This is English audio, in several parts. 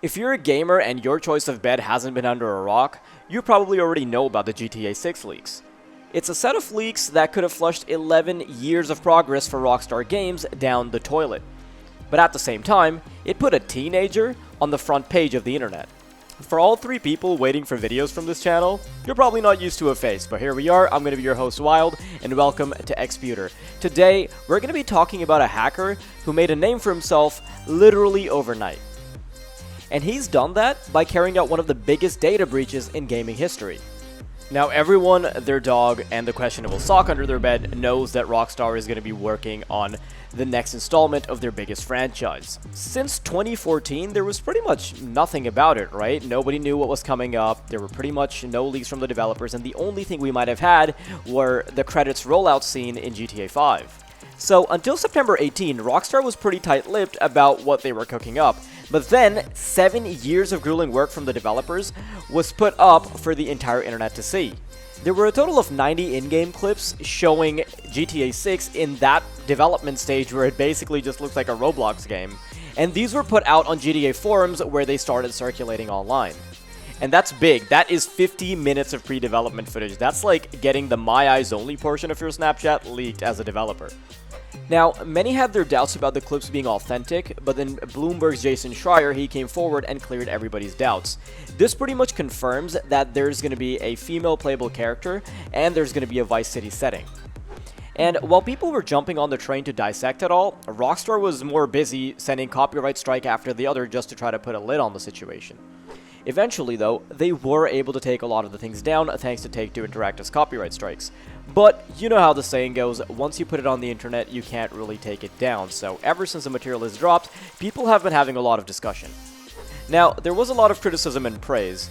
If you're a gamer and your choice of bed hasn't been under a rock, you probably already know about the GTA 6 leaks. It's a set of leaks that could have flushed 11 years of progress for Rockstar Games down the toilet. But at the same time, it put a teenager on the front page of the internet. For all three people waiting for videos from this channel, you're probably not used to a face, but here we are. I'm going to be your host, Wild, and welcome to Xputer. Today, we're going to be talking about a hacker who made a name for himself literally overnight. And he's done that by carrying out one of the biggest data breaches in gaming history. Now everyone, their dog, and the questionable sock under their bed knows that Rockstar is going to be working on the next installment of their biggest franchise. Since 2014, there was pretty much nothing about it, right? Nobody knew what was coming up, there were pretty much no leaks from the developers, and the only thing we might have had were the credits rollout scene in GTA 5. So until September 18, Rockstar was pretty tight-lipped about what they were cooking up. But then, 7 years of grueling work from the developers was put up for the entire internet to see. There were a total of 90 in-game clips showing GTA 6 in that development stage where it basically just looks like a Roblox game. And these were put out on GTA forums where they started circulating online. And that's big. That is 50 minutes of pre-development footage. That's like getting the My Eyes Only portion of your Snapchat leaked as a developer. Now, many had their doubts about the clips being authentic, but then Bloomberg's Jason Schreier, he came forward and cleared everybody's doubts. This pretty much confirms that there's going to be a female playable character, and there's going to be a Vice City setting. And while people were jumping on the train to dissect it all, Rockstar was more busy sending copyright strike after the other just to try to put a lid on the situation. Eventually, though, they were able to take a lot of the things down thanks to Take-Two Interactive's copyright strikes. But you know how the saying goes, once you put it on the internet, you can't really take it down. So ever since the material is dropped, people have been having a lot of discussion. Now, there was a lot of criticism and praise.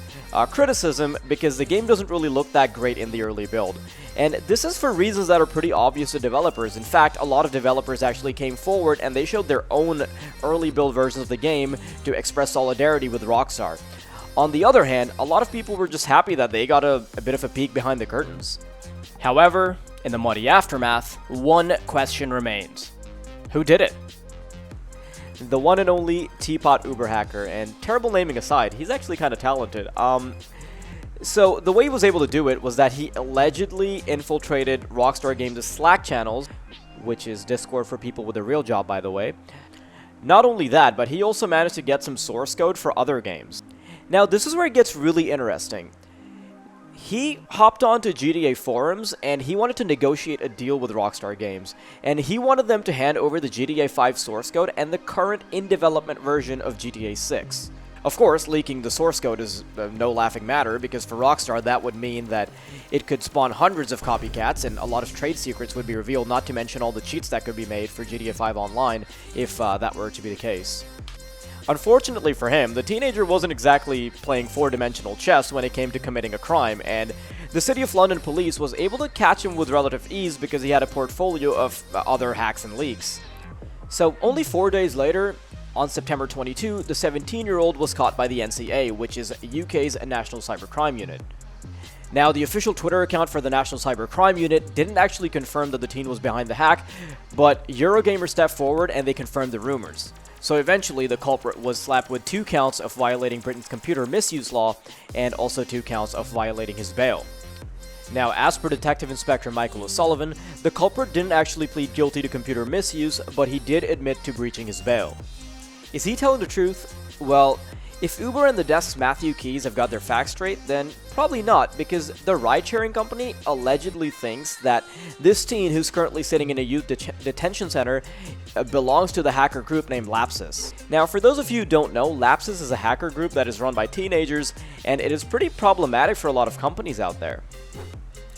Criticism because the game doesn't really look that great in the early build. And this is for reasons that are pretty obvious to developers. In fact, a lot of developers actually came forward and they showed their own early build versions of the game to express solidarity with Rockstar. On the other hand, a lot of people were just happy that they got a bit of a peek behind the curtains. However, in the muddy aftermath, one question remains. Who did it? The one and only Teapot Uber hacker, and terrible naming aside, he's actually kind of talented. So the way he was able to do it was that he allegedly infiltrated Rockstar Games' Slack channels, which is Discord for people with a real job, by the way. Not only that, but he also managed to get some source code for other games. Now, this is where it gets really interesting. He hopped onto GTA forums and he wanted to negotiate a deal with Rockstar Games, and he wanted them to hand over the GTA 5 source code and the current in-development version of GTA 6. Of course, leaking the source code is no laughing matter, because for Rockstar that would mean that it could spawn hundreds of copycats and a lot of trade secrets would be revealed, not to mention all the cheats that could be made for GTA 5 Online if that were to be the case. Unfortunately for him, the teenager wasn't exactly playing four-dimensional chess when it came to committing a crime, and the City of London police was able to catch him with relative ease because he had a portfolio of other hacks and leaks. So only 4 days later, on September 22, the 17-year-old was caught by the NCA, which is UK's National Cybercrime Unit. Now, the official Twitter account for the National Cybercrime Unit didn't actually confirm that the teen was behind the hack, but Eurogamer stepped forward and they confirmed the rumors. So eventually, the culprit was slapped with 2 counts of violating Britain's computer misuse law and also 2 counts of violating his bail. Now, as per Detective Inspector Michael O'Sullivan, the culprit didn't actually plead guilty to computer misuse, but he did admit to breaching his bail. Is he telling the truth? Well, if Uber and the desk's Matthew Keys have got their facts straight, then probably not, because the ride-sharing company allegedly thinks that this teen who's currently sitting in a youth detention center belongs to the hacker group named Lapsus. Now, for those of you who don't know, Lapsus is a hacker group that is run by teenagers, and it is pretty problematic for a lot of companies out there.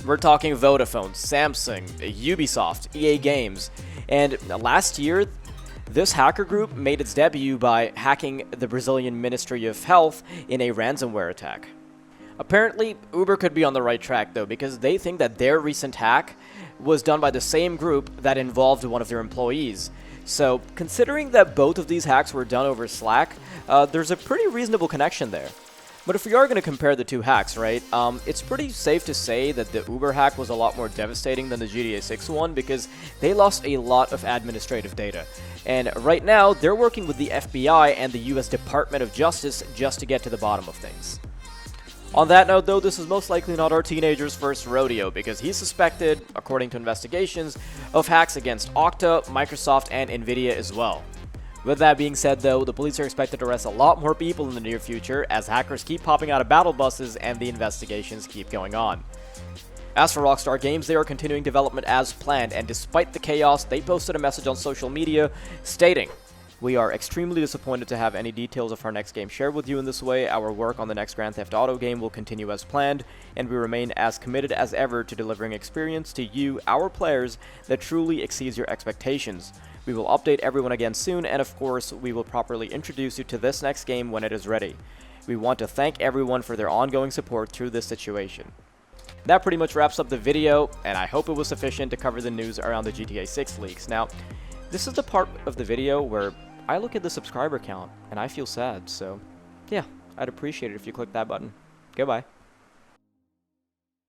We're talking Vodafone, Samsung, Ubisoft, EA Games, and last year, this hacker group made its debut by hacking the Brazilian Ministry of Health in a ransomware attack. Apparently, Uber could be on the right track though, because they think that their recent hack was done by the same group that involved one of their employees. So, considering that both of these hacks were done over Slack, there's a pretty reasonable connection there. But if we are going to compare the two hacks, right, it's pretty safe to say that the Uber hack was a lot more devastating than the GTA 6 one because they lost a lot of administrative data. And right now, they're working with the FBI and the US Department of Justice just to get to the bottom of things. On that note, though, this is most likely not our teenager's first rodeo because he's suspected, according to investigations, of hacks against Okta, Microsoft, and Nvidia as well. With that being said, though, the police are expected to arrest a lot more people in the near future as hackers keep popping out of battle buses and the investigations keep going on. As for Rockstar Games, they are continuing development as planned, and despite the chaos, they posted a message on social media stating, "We are extremely disappointed to have any details of our next game shared with you in this way. Our work on the next Grand Theft Auto game will continue as planned, and we remain as committed as ever to delivering experience to you, our players, that truly exceeds your expectations. We will update everyone again soon, and of course, we will properly introduce you to this next game when it is ready. We want to thank everyone for their ongoing support through this situation." That pretty much wraps up the video, and I hope it was sufficient to cover the news around the GTA 6 leaks. Now, this is the part of the video where I look at the subscriber count, and I feel sad, so yeah, I'd appreciate it if you click that button. Goodbye.